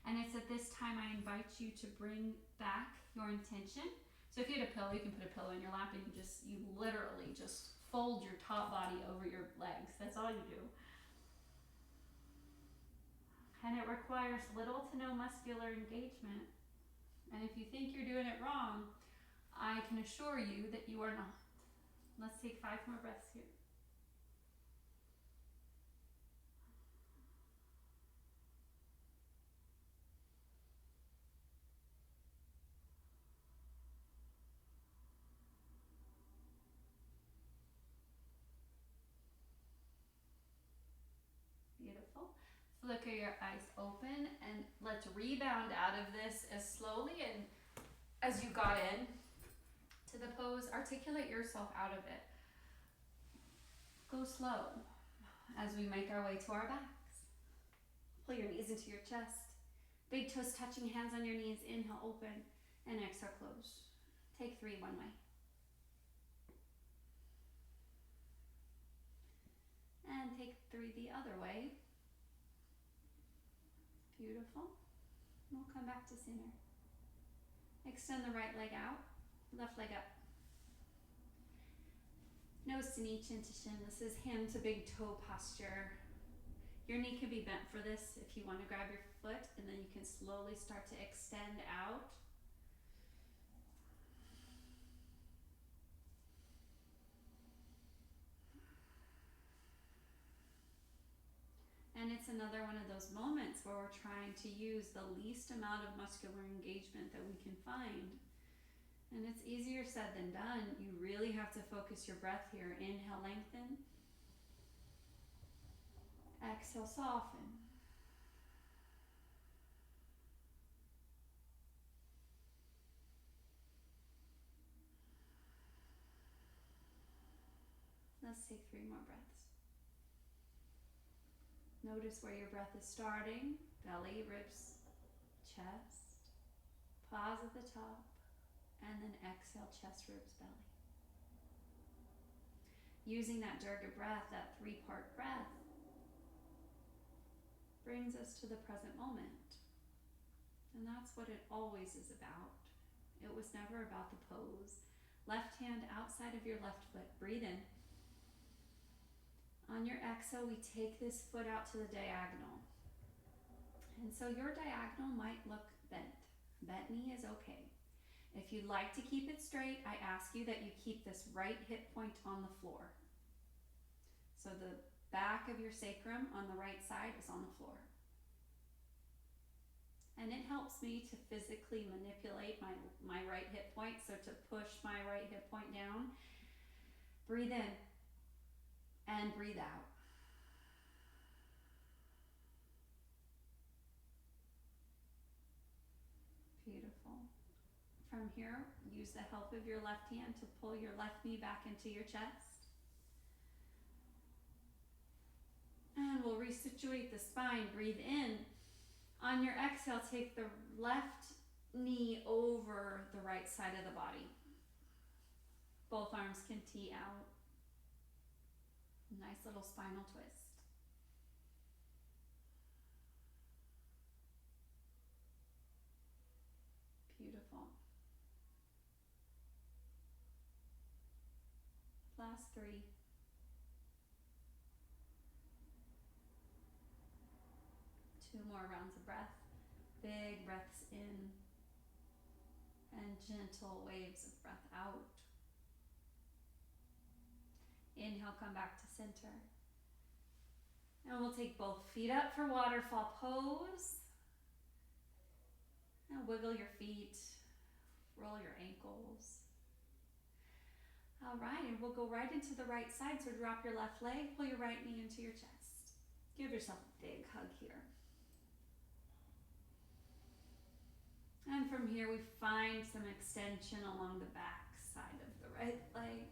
And it's at this time I invite you to bring back your intention. So if you had a pillow, you can put a pillow in your lap and you literally just fold your top body over your legs. That's all you do. And it requires little to no muscular engagement. And if you think you're doing it wrong, I can assure you that you are not. Let's take 5 more breaths here. Beautiful. Flicker your eyes open and let's rebound out of this as slowly and as you got in to the pose. Articulate yourself out of it. Go slow as we make our way to our backs. Pull your knees into your chest. Big toes touching, hands on your knees. Inhale, open, and exhale, close. Take 3 one way. And take 3 the other way. Beautiful. We'll come back to center. Extend the right leg out, left leg up. Nose to knee, chin to shin. This is hand to big toe posture. Your knee can be bent for this if you want to grab your foot, and then you can slowly start to extend out. And it's another one of those moments where we're trying to use the least amount of muscular engagement that we can find. And it's easier said than done. You really have to focus your breath here. Inhale, lengthen. Exhale, soften. Let's take 3 more breaths. Notice where your breath is starting. Belly, ribs, chest. Pause at the top. And then exhale, chest, ribs, belly. Using that Dirga breath, that 3-part breath, brings us to the present moment. And that's what it always is about. It was never about the pose. Left hand outside of your left foot. Breathe in. On your exhale, we take this foot out to the diagonal. And so your diagonal might look bent. Bent knee is okay. If you'd like to keep it straight, I ask you that you keep this right hip point on the floor. So the back of your sacrum on the right side is on the floor. And it helps me to physically manipulate my right hip point, so to push my right hip point down. Breathe in. And breathe out. Beautiful. From here, use the help of your left hand to pull your left knee back into your chest. And we'll resituate the spine. Breathe in. On your exhale, take the left knee over the right side of the body. Both arms can tee out. Nice little spinal twist. Beautiful. Last 3. Two more rounds of breath. Big breaths in and gentle waves of breath out. Inhale, come back to center. And we'll take both feet up for waterfall pose. And wiggle your feet, roll your ankles. All right, and we'll go right into the right side. So drop your left leg, pull your right knee into your chest. Give yourself a big hug here. And from here, we find some extension along the back side of the right leg.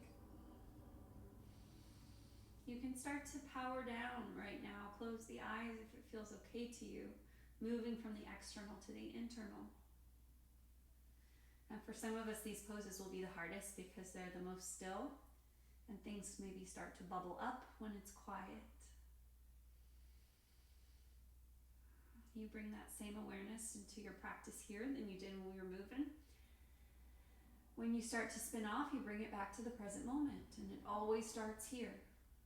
You can start to power down right now. Close the eyes if it feels okay to you. Moving from the external to the internal. And for some of us, these poses will be the hardest because they're the most still. And things maybe start to bubble up when it's quiet. You bring that same awareness into your practice here than you did when we were moving. When you start to spin off, you bring it back to the present moment. And it always starts here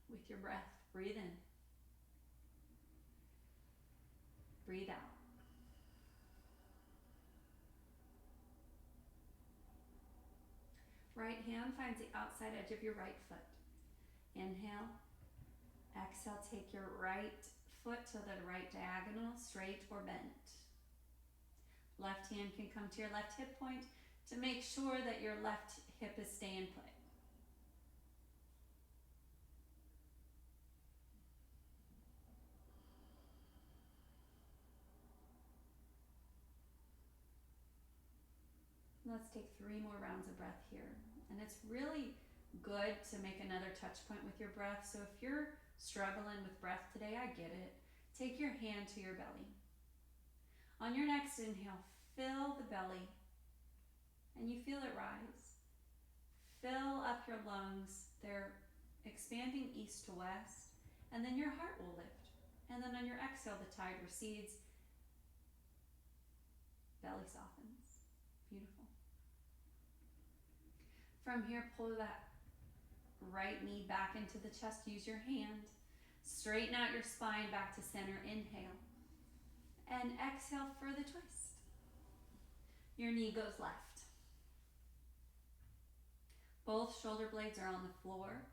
with your breath. Breathe in. Breathe out. Right hand finds the outside edge of your right foot. Inhale. Exhale, take your right foot to the right diagonal, straight or bent. Left hand can come to your left hip point to make sure that your left hip is staying put. Let's take 3 more rounds of breath here. And it's really good to make another touch point with your breath. So if you're struggling with breath today, I get it. Take your hand to your belly. On your next inhale, fill the belly and you feel it rise. Fill up your lungs. They're expanding east to west. And then your heart will lift. And then on your exhale, the tide recedes. Belly softens. Beautiful. From here, pull that right knee back into the chest. Use your hand. Straighten out your spine back to center. Inhale. And exhale for the twist. Your knee goes left. Both shoulder blades are on the floor.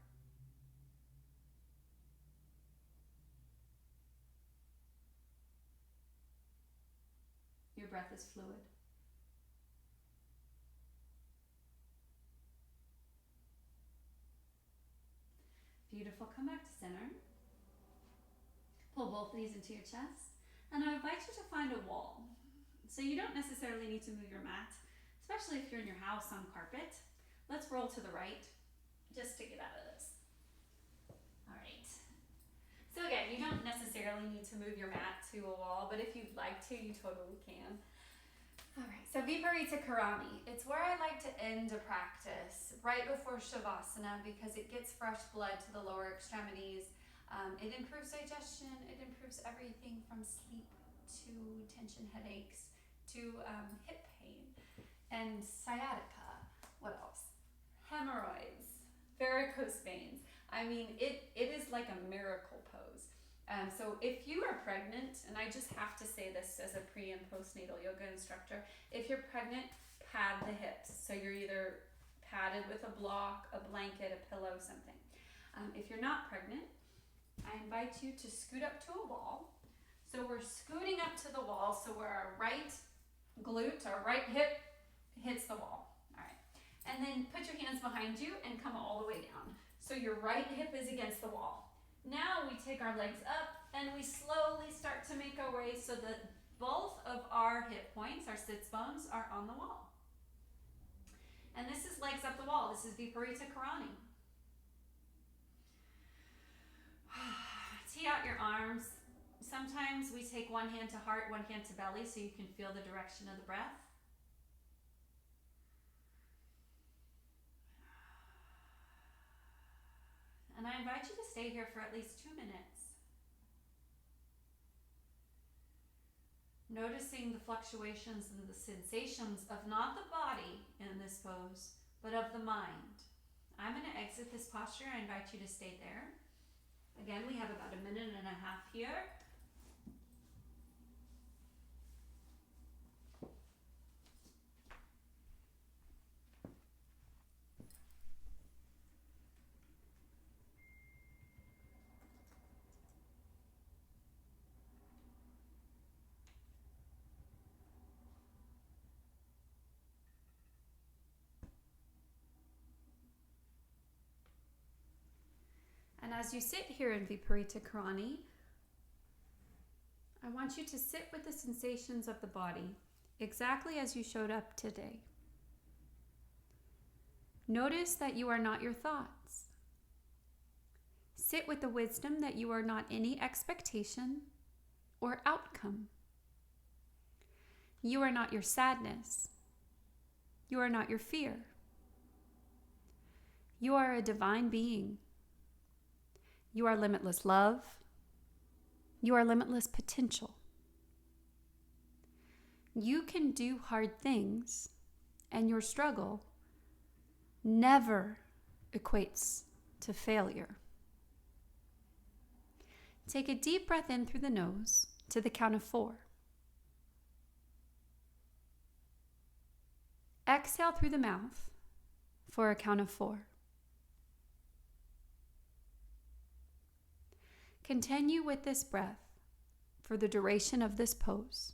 Your breath is fluid. Beautiful. Come back to center. Pull both knees into your chest. And I invite you to find a wall. So you don't necessarily need to move your mat, especially if you're in your house on carpet. Let's roll to the right just to get out of this. All right. So again, you don't necessarily need to move your mat to a wall, but if you'd like to, you totally can. All right, so Viparita Karani. It's where I like to end a practice right before Shavasana because it gets fresh blood to the lower extremities. It improves digestion. It improves everything from sleep to tension headaches to hip pain and sciatica. What else? Hemorrhoids, varicose veins. I mean, it is like a miracle pose. So if you are pregnant, and I just have to say this as a pre and postnatal yoga instructor, if you're pregnant, pad the hips. So you're either padded with a block, a blanket, a pillow, something. If you're not pregnant, I invite you to scoot up to a wall. So we're scooting up to the wall, so where our right glute, our right hip hits the wall. All right. And then put your hands behind you and come all the way down. So your right hip is against the wall. Now we take our legs up and we slowly start to make our way so that both of our hip points, our sits bones, are on the wall. And this is legs up the wall. This is Viparita Karani. Tee out your arms. Sometimes we take one hand to heart, one hand to belly so you can feel the direction of the breath. And I invite you to stay here for at least 2 minutes. Noticing the fluctuations and the sensations of not the body in this pose, but of the mind. I'm going to exit this posture. I invite you to stay there. Again, we have about 1.5 minutes here. And as you sit here in Viparita Karani, I want you to sit with the sensations of the body exactly as you showed up today. Notice that you are not your thoughts. Sit with the wisdom that you are not any expectation or outcome. You are not your sadness. You are not your fear. You are a divine being. You are limitless love. You are limitless potential. You can do hard things, and your struggle never equates to failure. Take a deep breath in through the nose to the count of 4. Exhale through the mouth for a count of 4. Continue with this breath for the duration of this pose.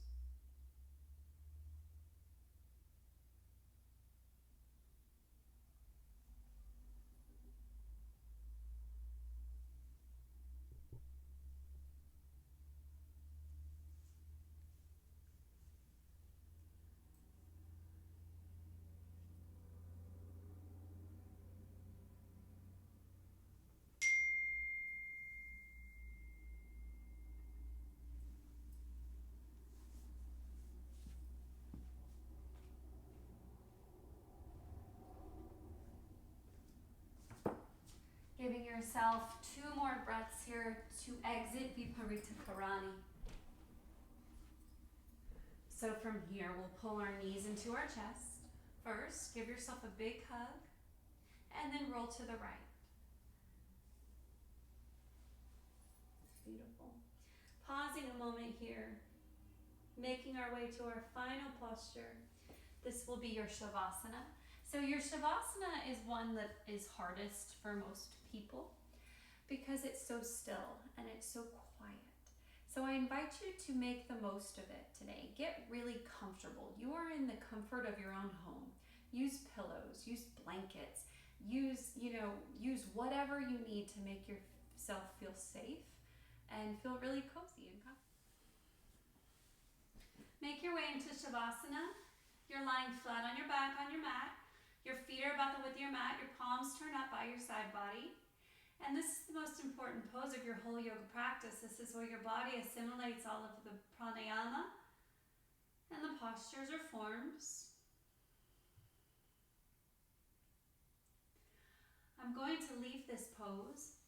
Giving yourself 2 more breaths here to exit Viparita Karani. So from here, we'll pull our knees into our chest. First, give yourself a big hug, and then roll to the right. Beautiful. Pausing a moment here, making our way to our final posture. This will be your Shavasana. So your Shavasana is one that is hardest for most people because it's so still and it's so quiet. So I invite you to make the most of it today. Get really comfortable. You are in the comfort of your own home. Use pillows, use blankets, use whatever you need to make yourself feel safe and feel really cozy and comfortable. Make your way into Shavasana. You're lying flat on your back on your mat. Your feet are about the width of your mat. Your palms turn up by your side body. And this is the most important pose of your whole yoga practice. This is where your body assimilates all of the pranayama and the postures or forms. I'm going to leave this pose,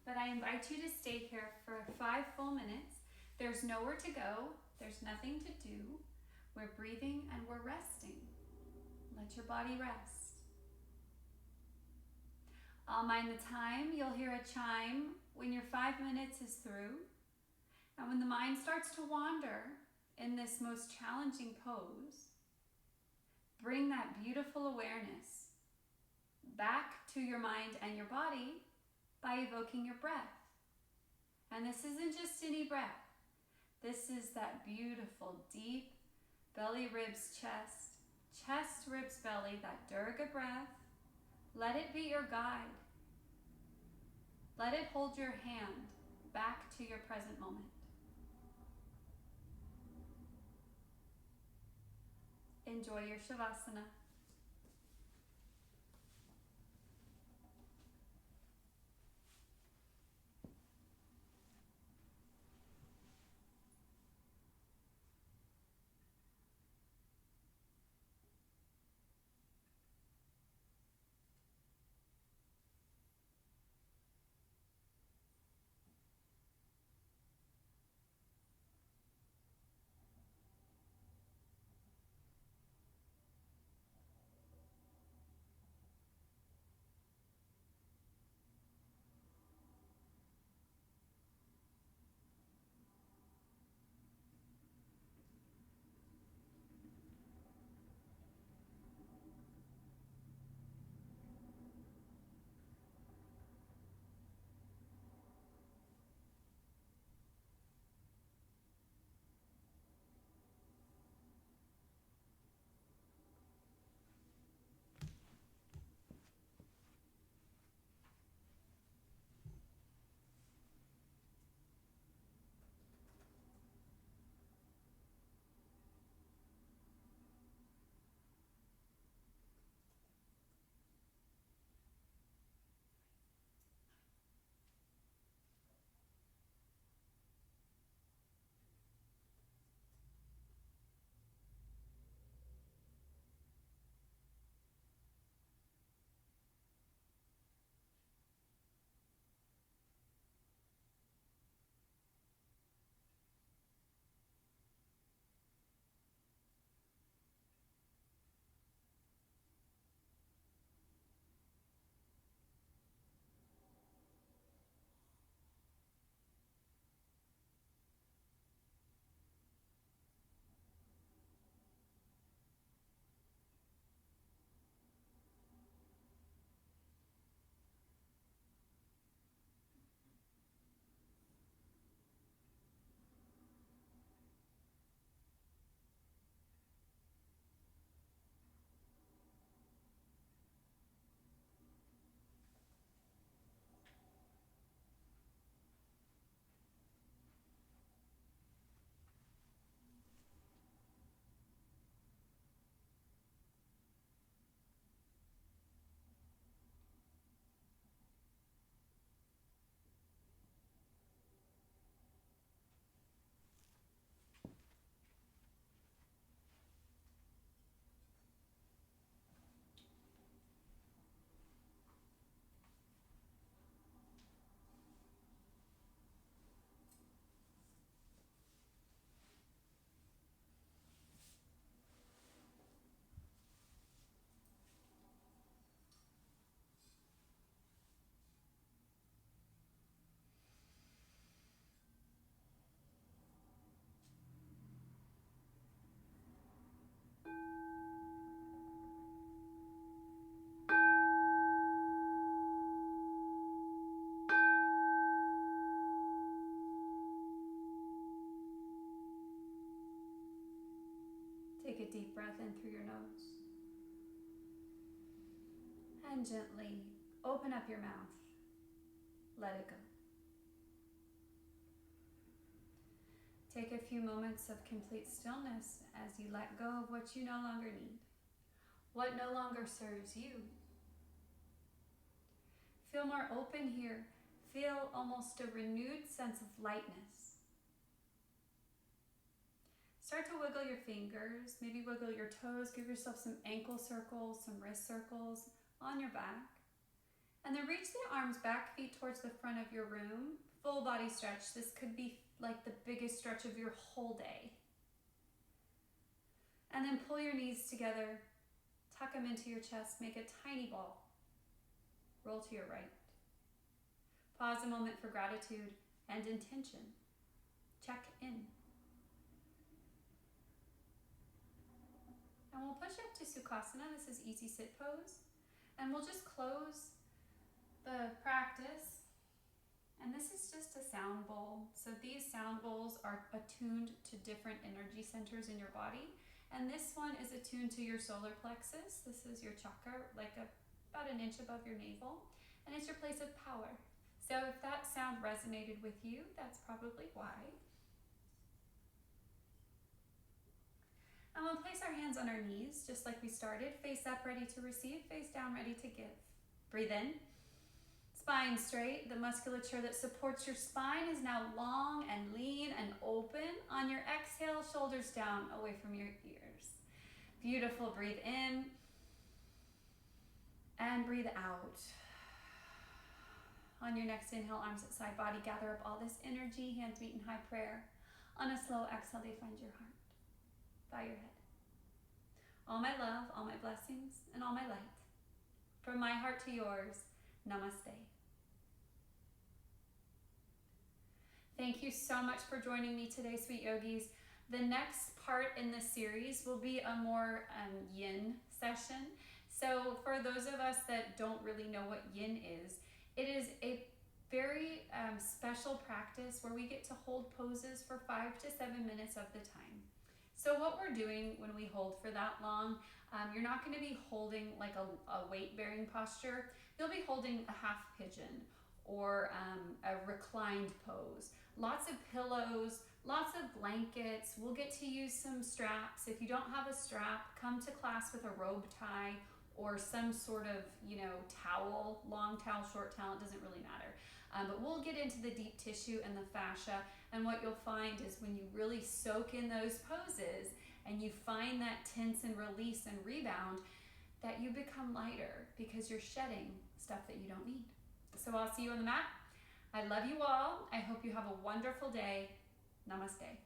but I invite you to stay here for 5 full minutes. There's nowhere to go. There's nothing to do. We're breathing and we're resting. Let your body rest. I'll mind the time. You'll hear a chime when your 5 minutes is through. And when the mind starts to wander in this most challenging pose, bring that beautiful awareness back to your mind and your body by evoking your breath. And this isn't just any breath. This is that beautiful, deep belly, ribs, chest, ribs, belly, that Durga breath. Let it be your guide. Let it hold your hand back to your present moment. Enjoy your Shavasana. Take a deep breath in through your nose. And gently open up your mouth. Let it go. Take a few moments of complete stillness as you let go of what you no longer need, what no longer serves you. Feel more open here. Feel almost a renewed sense of lightness. Start to wiggle your fingers, maybe wiggle your toes, give yourself some ankle circles, some wrist circles on your back. And then reach the arms back, feet towards the front of your room. Full body stretch. This could be like the biggest stretch of your whole day. And then pull your knees together, tuck them into your chest, make a tiny ball. Roll to your right. Pause a moment for gratitude and intention. Check in. And we'll push up to Sukhasana. This is easy sit pose. And we'll just close the practice. And this is just a sound bowl. So these sound bowls are attuned to different energy centers in your body. And this one is attuned to your solar plexus. This is your chakra, like about an inch above your navel. And it's your place of power. So if that sound resonated with you, that's probably why. And we'll place our hands on our knees, just like we started. Face up, ready to receive. Face down, ready to give. Breathe in. Spine straight. The musculature that supports your spine is now long and lean and open. On your exhale, shoulders down, away from your ears. Beautiful. Breathe in. And breathe out. On your next inhale, arms at side body. Gather up all this energy. Hands meet in high prayer. On a slow exhale, they find your heart. Bow your head. All my love, all my blessings, and all my light. From my heart to yours, namaste. Thank you so much for joining me today, sweet yogis. The next part in this series will be a more yin session. So for those of us that don't really know what yin is, it is a very special practice where we get to hold poses for 5 to 7 minutes of the time. So what we're doing when we hold for that long, you're not going to be holding like a weight-bearing posture. You'll be holding a half pigeon or a reclined pose. Lots of pillows, lots of blankets. We'll get to use some straps. If you don't have a strap, come to class with a robe tie or some sort of, towel, long towel, short towel, it doesn't really matter. But we'll get into the deep tissue and the fascia, and what you'll find is when you really soak in those poses and you find that tense and release and rebound, that you become lighter because you're shedding stuff that you don't need. So I'll see you on the mat. I love you all. I hope you have a wonderful day. Namaste.